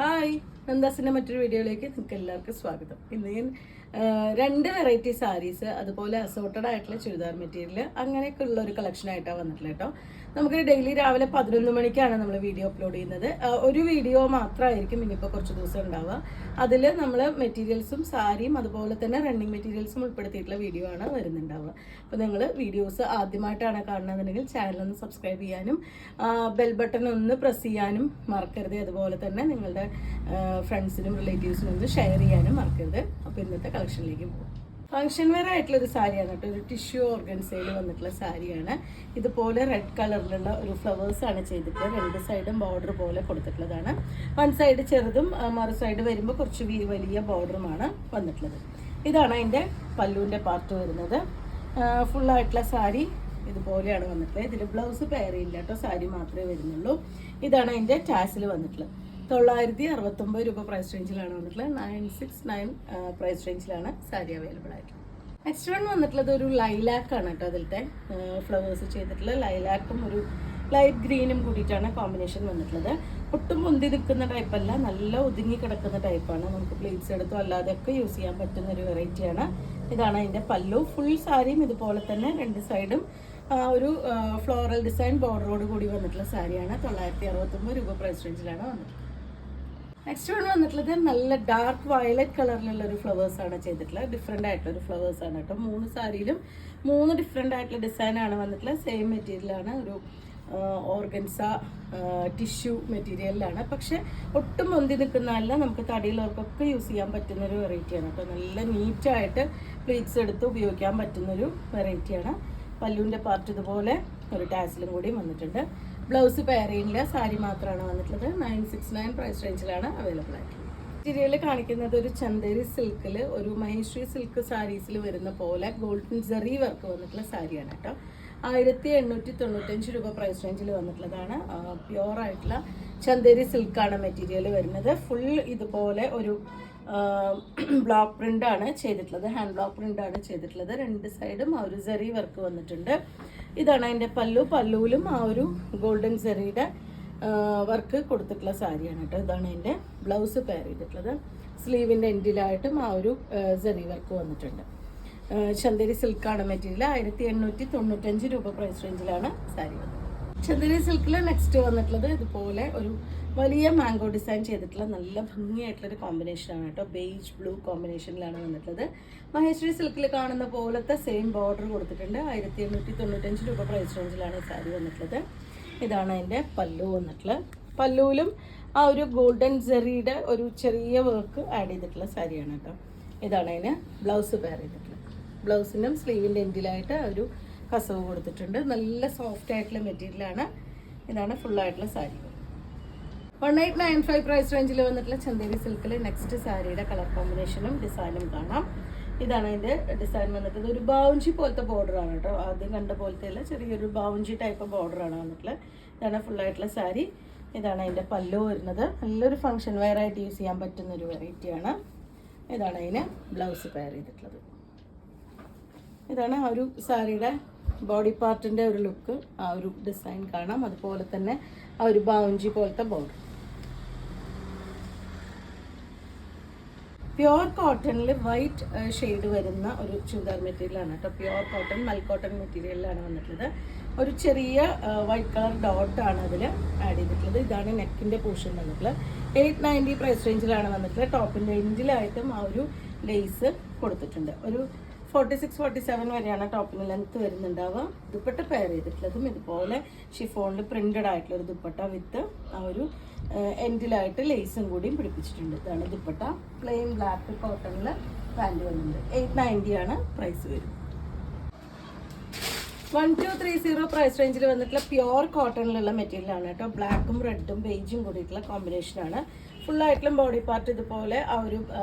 Hi, നന്ദാസിൻ്റെ മറ്റൊരു വീഡിയോയിലേക്ക് നിങ്ങൾക്ക് എല്ലാവർക്കും സ്വാഗതം. ഇന്ന് ഞാൻ രണ്ട് വെറൈറ്റി സാരീസ്, അതുപോലെ അസോർട്ടഡ് ആയിട്ടുള്ള ചുരിദാർ മെറ്റീരിയൽ അങ്ങനെയൊക്കെ ഉള്ള ഒരു കളക്ഷനായിട്ടാണ് വന്നിട്ടുള്ളത് കേട്ടോ. നമുക്ക് ഡെയിലി രാവിലെ 11 മണിക്കാണ് നമ്മൾ വീഡിയോ അപ്ലോഡ് ചെയ്യുന്നത്. ഒരു വീഡിയോ മാത്രമായിരിക്കും ഇനിയിപ്പോൾ കുറച്ച് ദിവസം ഉണ്ടാവുക. അതിൽ നമ്മൾ മെറ്റീരിയൽസും സാരിയും അതുപോലെ തന്നെ റണ്ണിങ് മെറ്റീരിയൽസും ഉൾപ്പെടുത്തിയിട്ടുള്ള വീഡിയോ ആണ് വരുന്നുണ്ടാവുക. അപ്പോൾ നിങ്ങൾ വീഡിയോസ് ആദ്യമായിട്ടാണ് കാണുന്നതെന്നുണ്ടെങ്കിൽ ചാനലൊന്ന് സബ്സ്ക്രൈബ് ചെയ്യാനും ബെൽ ബട്ടൺ ഒന്ന് പ്രസ് ചെയ്യാനും മറക്കരുത്. അതുപോലെ തന്നെ നിങ്ങളുടെ ഫ്രണ്ട്സിനും റിലേറ്റീവ്സിനും ഒന്ന് ഷെയർ ചെയ്യാനും മറക്കരുത്. അപ്പോൾ ഇന്നത്തെ കളക്ഷനിലേക്ക് പോകും. ഫംഗ്ഷൻ വെയർ ആയിട്ടുള്ളൊരു സാരിയാണ് കേട്ടോ. ഒരു ടിഷ്യൂ ഓർഗൻസയിൽ വന്നിട്ടുള്ള സാരിയാണ്. ഇതുപോലെ റെഡ് കളറിലുള്ള ഒരു ഫ്ലവേഴ്സാണ് ചെയ്തിട്ട് രണ്ട് സൈഡും ബോർഡർ പോലെ കൊടുത്തിട്ടുള്ളതാണ്. വൺ സൈഡ് ചെറുതും മറു സൈഡ് വരുമ്പോൾ കുറച്ച് വലിയ ബോർഡറുമാണ് വന്നിട്ടുള്ളത്. ഇതാണ് അതിൻ്റെ പല്ലുവിൻ്റെ പാർട്ട് വരുന്നത്. ഫുള്ളായിട്ടുള്ള സാരി ഇതുപോലെയാണ് വന്നിട്ടുള്ളത്. ഇതിൽ ബ്ലൗസ് പെയർ ഇല്ല കേട്ടോ, സാരി മാത്രമേ വരുന്നുള്ളൂ. ഇതാണ് അതിൻ്റെ ടാസിൽ വന്നിട്ടുള്ളത്. 969 രൂപ പ്രൈസ് റേഞ്ചിലാണ് വന്നിട്ടുള്ളത്. 969 പ്രൈസ് റേഞ്ചിലാണ് സാരി അവൈലബിൾ ആയിട്ടുള്ളത്. നെക്സ്റ്റ് വൺ വന്നിട്ടുള്ളത് ഒരു ലൈലാക്കാണ് കേട്ടോ. അതിലത്തെ ഫ്ലവേഴ്സ് ചെയ്തിട്ടുള്ള ലൈലാക്കും ഒരു ലൈറ്റ് ഗ്രീനും കൂടിയിട്ടാണ് കോമ്പിനേഷൻ വന്നിട്ടുള്ളത്. ഒട്ടും പൊന്തി നിൽക്കുന്ന ടൈപ്പല്ല, നല്ല ഒതുങ്ങി കിടക്കുന്ന ടൈപ്പാണ്. നമുക്ക് പ്ലേറ്റ്സ് എടുത്തോ അല്ലാതെയൊക്കെ യൂസ് ചെയ്യാൻ പറ്റുന്ന ഒരു വെറൈറ്റിയാണ്. ഇതാണ് അതിൻ്റെ പല്ലു. ഫുൾ സാരിയും ഇതുപോലെ തന്നെ രണ്ട് സൈഡും ഒരു ഫ്ലോറൽ ഡിസൈൻ ബോർഡറോട് കൂടി വന്നിട്ടുള്ള സാരിയാണ്. 969 രൂപ പ്രൈസ് റേഞ്ചിലാണ് വന്നിട്ടുള്ളത്. നെക്സ്റ്റ് വൺ വന്നിട്ടുള്ളത് നല്ല ഡാർക്ക് വയലറ്റ് കളറിലുള്ള ഒരു ഫ്ലവേഴ്സാണ് ചെയ്തിട്ടുള്ളത്. ഡിഫറെൻ്റ് ആയിട്ടുള്ള ഒരു ഫ്ലവേഴ്സാണ് കേട്ടോ. 3 സാരിയിലും 3 ഡിഫറെൻ്റ് ആയിട്ടുള്ള ഡിസൈനാണ് വന്നിട്ടുള്ളത്. സെയിം മെറ്റീരിയലാണ്, ഒരു ഓർഗൻസ ടിഷ്യൂ മെറ്റീരിയലിലാണ്. പക്ഷെ ഒട്ടും പൊന്തി നിൽക്കുന്നതല്ല, നമുക്ക് തടിയുള്ളവർക്കൊക്കെ യൂസ് ചെയ്യാൻ പറ്റുന്നൊരു വെറൈറ്റിയാണ് കേട്ടോ. നല്ല നീറ്റായിട്ട് പ്ലേറ്റ്സ് എടുത്ത് ഉപയോഗിക്കാൻ പറ്റുന്നൊരു വെറൈറ്റിയാണ്. പല്ലുവിൻ്റെ പാർട്ട് ഇതുപോലെ ഒരു ടാസിലും കൂടി വന്നിട്ടുണ്ട്. ബ്ലൗസ് പെയറില്ല, സാരി മാത്രമാണ് വന്നിട്ടുള്ളത്. 969 പ്രൈസ് റേഞ്ചിലാണ് അവൈലബിൾ ആയിട്ടുള്ളത്. മെറ്റീരിയൽ കാണിക്കുന്നത് ഒരു ചന്ദേരി സിൽക്കിൽ, ഒരു മഹേശ്വരി സിൽക്ക് സാരീസിൽ വരുന്ന പോലെ ഗോൾഡൻ ജെറി വർക്ക് വന്നിട്ടുള്ള സാരിയാണ് കേട്ടോ. 1895 രൂപ പ്രൈസ് റേഞ്ചിൽ വന്നിട്ടുള്ളതാണ്. പ്യുവർ ആയിട്ടുള്ള ചന്ദേരി സിൽക്കാണ് മെറ്റീരിയൽ വരുന്നത്. ഫുൾ ഇതുപോലെ ഒരു ബ്ലോക്ക് പ്രിന്റ് ആണ് ചെയ്തിട്ടുള്ളത്, ഹാൻഡ് ബ്ലോക്ക് പ്രിന്റ് ആണ് ചെയ്തിട്ടുള്ളത്. രണ്ട് സൈഡും ആ ഒരു ജെറി വർക്ക് വന്നിട്ടുണ്ട്. ഇതാണ് അതിൻ്റെ പല്ലു. പല്ലുവിലും ആ ഒരു ഗോൾഡൻ ജെറിയുടെ വർക്ക് കൊടുത്തിട്ടുള്ള സാരിയാണ് കേട്ടോ. ഇതാണ് അതിൻ്റെ ബ്ലൗസ് പെയർ ചെയ്തിട്ടുള്ളത്. സ്ലീവിൻ്റെ എൻഡിലായിട്ടും ആ ഒരു ജെറി വർക്ക് വന്നിട്ടുണ്ട്. ചന്ദേരി സിൽക്കാണ് മെറ്റീരിയൽ. 1895 രൂപ പ്രൈസ് റേഞ്ചിലാണ് സാരി വന്നത്. ചന്ദേരി സിൽക്കിൽ നെക്സ്റ്റ് വന്നിട്ടുള്ളത് ഇതുപോലെ ഒരു വലിയ മാംഗോ ഡിസൈൻ ചെയ്തിട്ടുള്ള നല്ല ഭംഗിയായിട്ടുള്ളൊരു കോമ്പിനേഷനാണ് കേട്ടോ. ബേജ് ബ്ലൂ കോമ്പിനേഷനിലാണ് വന്നിട്ടുള്ളത്. മഹേശ്വരി സിൽക്കിൽ കാണുന്ന പോലത്തെ സെയിം ബോർഡർ കൊടുത്തിട്ടുണ്ട്. 1895 രൂപ പ്രൈസ് റേഞ്ചിലാണ് സാരി വന്നിട്ടുള്ളത്. ഇതാണ് അതിൻ്റെ പല്ലു വന്നിട്ടുള്ളത്. പല്ലുവിലും ആ ഒരു ഗോൾഡൻ ജെറിയുടെ ഒരു ചെറിയ വർക്ക് ആഡ് ചെയ്തിട്ടുള്ള സാരിയാണ് കേട്ടോ. ഇതാണ് അതിന് ബ്ലൗസ് പെയർ ചെയ്തിട്ടുള്ളത്. ബ്ലൗസിനും സ്ലീവിൻ്റെ എൻഡിലായിട്ട് ഒരു കസവ് കൊടുത്തിട്ടുണ്ട്. നല്ല സോഫ്റ്റ് ആയിട്ടുള്ള മെറ്റീരിയലാണ്. ഇതാണ് ഫുള്ളായിട്ടുള്ള സാരി. 1895 പ്രൈസ് റേഞ്ചിൽ വന്നിട്ടുള്ള ചന്ദേരി സിൽക്കിൽ നെക്സ്റ്റ് സാരിയുടെ കളർ കോമ്പിനേഷനും ഡിസൈനും കാണാം. ഇതാണ് അതിൻ്റെ ഡിസൈൻ വന്നിട്ടുള്ളത്. ഒരു ബൗഞ്ചി പോലത്തെ ബോർഡറാണ് കേട്ടോ. ആദ്യം കണ്ട പോലത്തെ അല്ല, ചെറിയൊരു ബൗഞ്ചി ടൈപ്പ് ബോർഡറാണ് വന്നിട്ടുള്ളത്. ഇതാണ് ഫുള്ളായിട്ടുള്ള സാരി. ഇതാണ് അതിൻ്റെ പല്ലു വരുന്നത്. നല്ലൊരു ഫംഗ്ഷൻ വെയർ ആയിട്ട് യൂസ് ചെയ്യാൻ പറ്റുന്ന ഒരു വെറൈറ്റിയാണ്. ഇതാണ് അതിന് ബ്ലൗസ് പെയർ ചെയ്തിട്ടുള്ളത്. ഇതാണ് ആ ഒരു സാരിയുടെ ബോഡി പാർട്ടിൻ്റെ ഒരു ലുക്ക്, ആ ഒരു ഡിസൈൻ കാണാം. അതുപോലെ തന്നെ ആ ഒരു ബൗഞ്ചി പോലത്തെ ബോർഡർ. പ്യുവർ കോട്ടണിൽ വൈറ്റ് ഷെയ്ഡ് വരുന്ന ഒരു ചുരിദാർ മെറ്റീരിയലാണ് കേട്ടോ. പ്യുവർ കോട്ടൺ, മൽക്കോട്ടൺ മെറ്റീരിയലിലാണ് വന്നിട്ടുള്ളത്. ഒരു ചെറിയ വൈറ്റ് കളർ ഡോട്ടാണ് അതിൽ ആഡ് ചെയ്തിട്ടുള്ളത്. ഇതാണ് നെക്കിൻ്റെ പോർഷൻ വന്നിട്ടുള്ളത്. 890 പ്രൈസ് റേഞ്ചിലാണ് വന്നിട്ടുള്ളത്. ടോപ്പിൻ്റെ എൻഡിലായിട്ടും ആ ഒരു ലേസ് കൊടുത്തിട്ടുണ്ട്. ഒരു 46-47 വരെയാണ് ടോപ്പിന് ലെങ്ത്ത് വരുന്നുണ്ടാവുക. ദുപ്പട്ട പെയർ ചെയ്തിട്ടുള്ളതും ഇതുപോലെ ഷിഫോണിൽ പ്രിന്റഡ് ആയിട്ടുള്ള ഒരു ദുപ്പട്ട വിത്ത് ആ ഒരു എൻഡിലായിട്ട് ലേസും കൂടിയും പിടിപ്പിച്ചിട്ടുണ്ട്. ഇതാണ് ദുപ്പട്ട. പ്ലെയിൻ ബ്ലാക്ക് കോട്ടണിൽ പാൻറ് വന്നിട്ടുണ്ട്. 890 ആണ് പ്രൈസ് വരുന്നത്. 1230 പ്രൈസ് റേഞ്ചിൽ വന്നിട്ടുള്ള പ്യുവർ കോട്ടണിലുള്ള മെറ്റീരിയലാണ് കേട്ടോ. ബ്ലാക്കും റെഡും ബേജും കൂടിയിട്ടുള്ള കോമ്പിനേഷനാണ്. ഫുള്ളായിട്ടുള്ള ബോഡി പാർട്ട് ഇതുപോലെ ആ ഒരു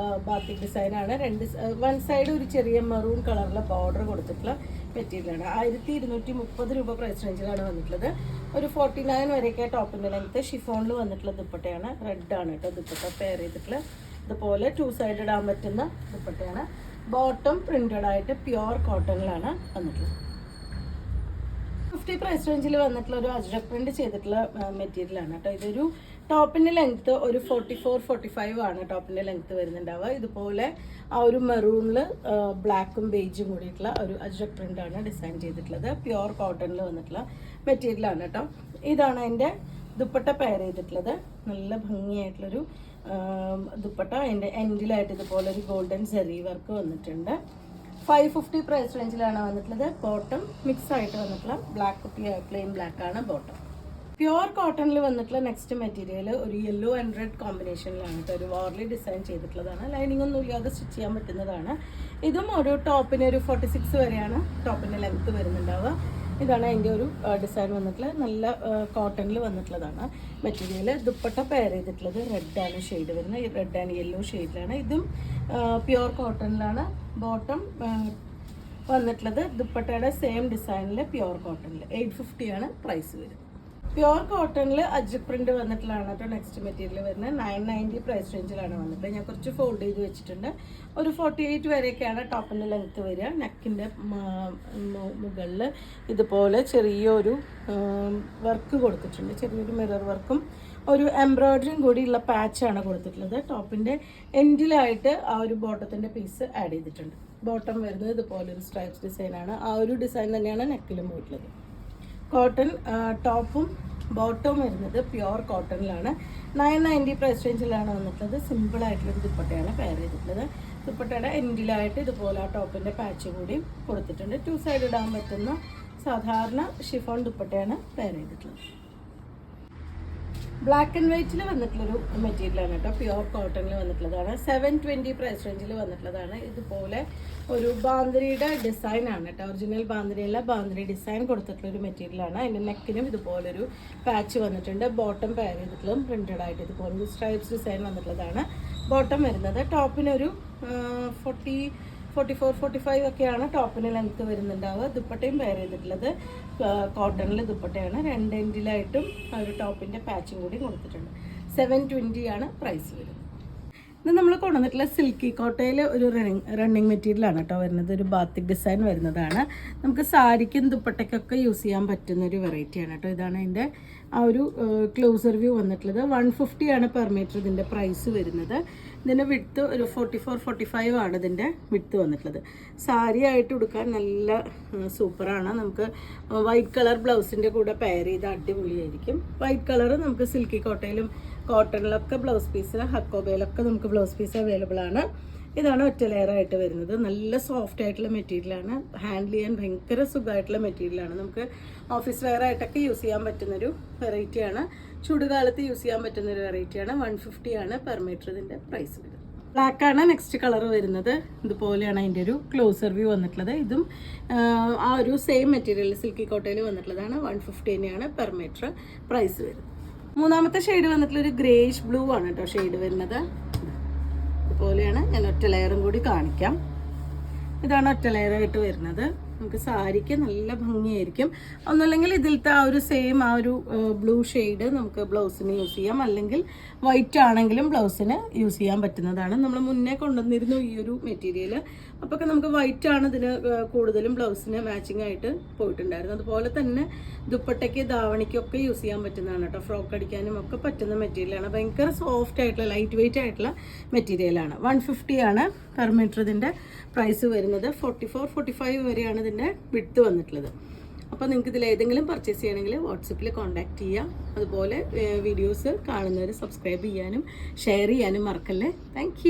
ബാത്തിക് ഡിസൈനാണ്. വൺ സൈഡ് ഒരു ചെറിയ മെറൂൺ കളറിലെ ബോർഡർ കൊടുത്തിട്ടുള്ള മെറ്റീരിയലാണ്. 1230 രൂപ പ്രൈസ് റേഞ്ചിലാണ് വന്നിട്ടുള്ളത്. ഒരു 49 വരെയൊക്കെ ടോപ്പിൻ്റെ ലെങ്ത്ത്. ഷിഫോണിൽ വന്നിട്ടുള്ള ദുപ്പട്ടയാണ്. റെഡാണ് കേട്ടോ ദുപ്പട്ട പെയർ ചെയ്തിട്ടുള്ള. ഇതുപോലെ 2 സൈഡ് ഇടാൻ പറ്റുന്ന ദുപ്പട്ടയാണ്. ബോട്ടം പ്രിന്റഡ് ആയിട്ട് പ്യുവർ കോട്ടണിലാണ് വന്നിട്ടുള്ളത്. 50 പ്രൈസ് റേഞ്ചിൽ വന്നിട്ടുള്ള ഒരു അജ്രക് പ്രിന്റ് ചെയ്തിട്ടുള്ള മെറ്റീരിയലാണ് കേട്ടോ. ഇതൊരു ടോപ്പിൻ്റെ ലെങ്ത്ത് ഒരു 44-45 ആണ് ടോപ്പിൻ്റെ ലെങ്ത്ത് വരുന്നുണ്ടാവുക. ഇതുപോലെ ആ ഒരു മെറൂണിൽ ബ്ലാക്കും ബേജും കൂടിയിട്ടുള്ള ഒരു അജ്രക് പ്രിൻ്റാണ് ഡിസൈൻ ചെയ്തിട്ടുള്ളത്. പ്യുവർ കോട്ടണിൽ വന്നിട്ടുള്ള മെറ്റീരിയലാണ് കേട്ടോ. ഇതാണ് അതിൻ്റെ ദുപ്പട്ട പെയർ ചെയ്തിട്ടുള്ളത്. നല്ല ഭംഗിയായിട്ടുള്ളൊരു ദുപ്പട്ട. അതിൻ്റെ എൻഡിലായിട്ട് ഇതുപോലെ ഒരു ഗോൾഡൻ സെറി വർക്ക് വന്നിട്ടുണ്ട്. 550 പ്രൈസ് റേഞ്ചിലാണ് വന്നിട്ടുള്ളത്. ബോട്ടം മിക്സ് ആയിട്ട് വന്നിട്ടുള്ള ബ്ലാക്ക് പ്ലെയിൻ ബ്ലാക്ക് ആണ് ബോട്ടം. പ്യുവർ കോട്ടണിൽ വന്നിട്ടുള്ള നെക്സ്റ്റ് മെറ്റീരിയൽ ഒരു യെല്ലോ ആൻഡ് റെഡ് കോമ്പിനേഷനിലാണ് കേട്ടോ. ഒരു വാർലി ഡിസൈൻ ചെയ്തിട്ടുള്ളതാണ്. ലൈനിങ് ഒന്നും ഇല്ലാതെ സ്റ്റിച്ച് ചെയ്യാൻ പറ്റുന്നതാണ്. ഇതും ഒരു ടോപ്പിന് ഒരു 46 വരെയാണ് ടോപ്പിൻ്റെ ലെങ്ത്ത് വരുന്നുണ്ടാവുക. ഇതാണ് അതിൻ്റെ ഒരു ഡിസൈൻ വന്നിട്ടുള്ളത്. നല്ല കോട്ടണിൽ വന്നിട്ടുള്ളതാണ് മെറ്റീരിയൽ. ദുപ്പട്ട പെയർ ചെയ്തിട്ടുള്ളത് റെഡാണ് ഷെയ്ഡ് വരുന്നത്. റെഡ് ആൻഡ് യെല്ലോ ഷെയ്ഡിലാണ്. ഇതും പ്യുവർ കോട്ടണിലാണ്. ബോട്ടം വന്നിട്ടുള്ളത് ദുപ്പട്ടയുടെ സെയിം ഡിസൈനിൽ പ്യുവർ കോട്ടണിൽ 850 ആണ് പ്രൈസ് വരുന്നത്. പ്യുവർ കോട്ടണിൽ അജ്രക് പ്രിന്റ് വന്നിട്ടുള്ളതാണ് കേട്ടോ നെക്സ്റ്റ് മെറ്റീരിയൽ വരുന്നത്. 990 പ്രൈസ് റേഞ്ചിലാണ് വന്നിട്ട്. ഞാൻ കുറച്ച് ഫോൾഡ് ചെയ്ത് വെച്ചിട്ടുണ്ട്. ഒരു 48 വരെയൊക്കെയാണ് ടോപ്പിൻ്റെ ലെങ്ത്ത് വരിക. നെക്കിൻ്റെ മുകളിൽ ഇതുപോലെ ചെറിയൊരു വർക്ക് കൊടുത്തിട്ടുണ്ട്. ചെറിയൊരു മിറർ വർക്കും ഒരു എംബ്രോയ്ഡറിയും കൂടിയുള്ള പാച്ചാണ് കൊടുത്തിട്ടുള്ളത്. ടോപ്പിൻ്റെ എൻഡിലായിട്ട് ആ ഒരു ബോട്ടത്തിൻ്റെ പീസ് ആഡ് ചെയ്തിട്ടുണ്ട്. ബോട്ടം വരുന്നത് ഇതുപോലെ ഒരു സ്ട്രൈപ്സ് ഡിസൈനാണ്. ആ ഒരു ഡിസൈൻ തന്നെയാണ് നെക്കിലും പോയിട്ടുള്ളത്. കോട്ടൺ ടോപ്പും ബോട്ടവും വരുന്നത് പ്യുവർ കോട്ടണിലാണ്. 990 പ്രൈസ് റേഞ്ചിലാണ് വന്നിട്ടുള്ളത്. സിമ്പിളായിട്ടുള്ളൊരു ദുപ്പട്ടയാണ് പെയർ ചെയ്തിട്ടുള്ളത്. ദുപ്പട്ടയുടെ എൻഡിലായിട്ട് ഇതുപോലെ ആ ടോപ്പിൻ്റെ പാച്ച് കൂടി കൊടുത്തിട്ടുണ്ട്. 2 സൈഡ് ഇടാൻ പറ്റുന്ന സാധാരണ ഷിഫോൺ ദുപ്പട്ടയാണ് പെയർ ചെയ്തിട്ടുള്ളത്. ബ്ലാക്ക് ആൻഡ് വൈറ്റിൽ വന്നിട്ടുള്ളൊരു മെറ്റീരിയലാണ് കേട്ടോ. പ്യുവർ കോട്ടണിൽ വന്നിട്ടുള്ളതാണ്. 720 പ്രൈസ് റേഞ്ചിൽ വന്നിട്ടുള്ളതാണ്. ഇതുപോലെ ഒരു ബാന്തിരിയുടെ ഡിസൈനാണ് കേട്ടോ. ഒറിജിനൽ ബാന്തിരിയല്ല, ബാന്തിരി ഡിസൈൻ കൊടുത്തിട്ടുള്ളൊരു മെറ്റീരിയലാണ്. അതിൻ്റെ നെക്കിനും ഇതുപോലൊരു പാച്ച് വന്നിട്ടുണ്ട്. ബോട്ടം പെയർ ചെയ്തിട്ടുള്ളതും പ്രിൻറ്റഡ് ആയിട്ട് ഇതുപോലൊരു സ്ട്രൈപ്സ് ഡിസൈൻ വന്നിട്ടുള്ളതാണ് ബോട്ടം വരുന്നത്. ടോപ്പിനൊരു 44-45 ഒക്കെയാണ് ടോപ്പിന് ലെങ്ത്ത് വരുന്നുണ്ടാവുക. ദുപ്പട്ടയും പെയർ ചെയ്തിട്ടുള്ളത് കോട്ടണിൽ ദുപ്പട്ടയാണ്. 2 എൻഡിലായിട്ടും ഒരു ടോപ്പിൻ്റെ പാച്ചും കൂടി കൊടുത്തിട്ടുണ്ട്. 720 ആണ് പ്രൈസ് വരുന്നത്. ഇത് നമ്മൾ കൊണ്ടുവന്നിട്ടുള്ള സിൽക്കി കോട്ടയിൽ ഒരു റണ്ണിങ് മെറ്റീരിയലാണ് കേട്ടോ വരുന്നത്. ഒരു ബാത്തിക് ഡിസൈൻ വരുന്നതാണ്. നമുക്ക് സാരിക്കും ദുപ്പട്ടയ്ക്കൊക്കെ യൂസ് ചെയ്യാൻ പറ്റുന്ന ഒരു വെറൈറ്റിയാണ് കേട്ടോ. ഇതാണ് അതിൻ്റെ ആ ഒരു ക്ലോസർ വ്യൂ വന്നിട്ടുള്ളത്. 150 ആണ് പെർ മീറ്റർ ഇതിൻ്റെ പ്രൈസ് വരുന്നത്. ഇതിൻ്റെ വിഡ്ത്ത് ഒരു 44-45 ആണ് ഇതിൻ്റെ വിഡ്ത്ത് വന്നിട്ടുള്ളത്. സാരി ആയിട്ട് ഉടുക്കാൻ നല്ല സൂപ്പറാണ്. നമുക്ക് വൈറ്റ് കളർ ബ്ലൗസിൻ്റെ കൂടെ പെയർ ചെയ്ത് അടിപൊളിയായിരിക്കും. വൈറ്റ് കളർ നമുക്ക് സിൽക്കി കോട്ടയിലും കോട്ടണിലൊക്കെ ബ്ലൗസ് പീസ്, ഹക്കോബയിലൊക്കെ നമുക്ക് ബ്ലൗസ് പീസ് അവൈലബിൾ ആണ്. ഇതാണ് ഒറ്റ ലെയറായിട്ട് വരുന്നത്. നല്ല സോഫ്റ്റ് ആയിട്ടുള്ള മെറ്റീരിയലാണ്. ഹാൻഡിൽ ചെയ്യാൻ ഭയങ്കര സുഖമായിട്ടുള്ള മെറ്റീരിയലാണ്. നമുക്ക് ഓഫീസ് വെയർ ആയിട്ടൊക്കെ യൂസ് ചെയ്യാൻ പറ്റുന്നൊരു വെറൈറ്റിയാണ്. ചൂടുകാലത്ത് യൂസ് ചെയ്യാൻ പറ്റുന്നൊരു വെറൈറ്റിയാണ്. 150 ആണ് പെർ മീറ്റർ ഇതിൻ്റെ പ്രൈസ് വരുന്നത്. ബ്ലാക്കാണ് നെക്സ്റ്റ് കളർ വരുന്നത്. ഇതുപോലെയാണ് അതിൻ്റെ ഒരു ക്ലോസർ വ്യൂ വന്നിട്ടുള്ളത്. ഇതും ആ ഒരു സെയിം മെറ്റീരിയൽ സിൽക്കി കോട്ടയിൽ വന്നിട്ടുള്ളതാണ്. 150 തന്നെയാണ് പെർ മീറ്റർ പ്രൈസ് വരുന്നത്. മൂന്നാമത്തെ ഷെയ്ഡ് വന്നിട്ടുള്ളൊരു ഗ്രേഷ് ബ്ലൂ ആണ് കേട്ടോ ഷെയ്ഡ് വരുന്നത്. ഇതുപോലെയാണ്. ഞാൻ ഒറ്റ ലെയറും കൂടി കാണിക്കാം. ഇതാണ് ഒറ്റ ലെയറായിട്ട് വരുന്നത്. നമുക്ക് സാരിക്ക് നല്ല ഭംഗിയായിരിക്കും. ഒന്നല്ലെങ്കിൽ ഇതിലത്തെ ആ ഒരു സെയിം ആ ഒരു ബ്ലൂ ഷെയ്ഡ് നമുക്ക് ബ്ലൗസിന് യൂസ് ചെയ്യാം. അല്ലെങ്കിൽ വൈറ്റ് ആണെങ്കിലും ബ്ലൗസിന് യൂസ് ചെയ്യാൻ പറ്റുന്നതാണ്. നമ്മൾ മുന്നേ കൊണ്ടുവന്നിരുന്നു ഈ ഒരു മെറ്റീരിയൽ. അപ്പോൾ നമുക്ക് വൈറ്റ് ആണ് ഇതിന് കൂടുതലും ബ്ലൗസിന് മാച്ചിങ് ആയിട്ട് പോയിട്ടുണ്ടായിരുന്നു. അതുപോലെ തന്നെ ദുപ്പട്ടയ്ക്ക് ധാവണിക്കൊക്കെ യൂസ് ചെയ്യാൻ പറ്റുന്നതാണ് കേട്ടോ. ഫ്രോക്ക് അടിക്കാനും ഒക്കെ പറ്റുന്ന മെറ്റീരിയലാണ്. ഭയങ്കര സോഫ്റ്റ് ആയിട്ടുള്ള ലൈറ്റ് വെയിറ്റ് ആയിട്ടുള്ള മെറ്റീരിയലാണ്. 150 ആണ് പെർ മീറ്റർ ഇതിൻ്റെ പ്രൈസ് വരുന്നത്. 44-45 വരെയാണ് ഇതിൻ്റെ വിഡ്ത്ത് വന്നിട്ടുള്ളത്. അപ്പോൾ നിങ്ങൾക്ക് ഇതിൽ ഏതെങ്കിലും പർച്ചേസ് ചെയ്യണമെങ്കിൽ വാട്സപ്പിൽ കോൺടാക്റ്റ് ചെയ്യാം. അതുപോലെ വീഡിയോസ് കാണുന്നവർ സബ്സ്ക്രൈബ് ചെയ്യാനും ഷെയർ ചെയ്യാനും മറക്കല്ലേ. താങ്ക്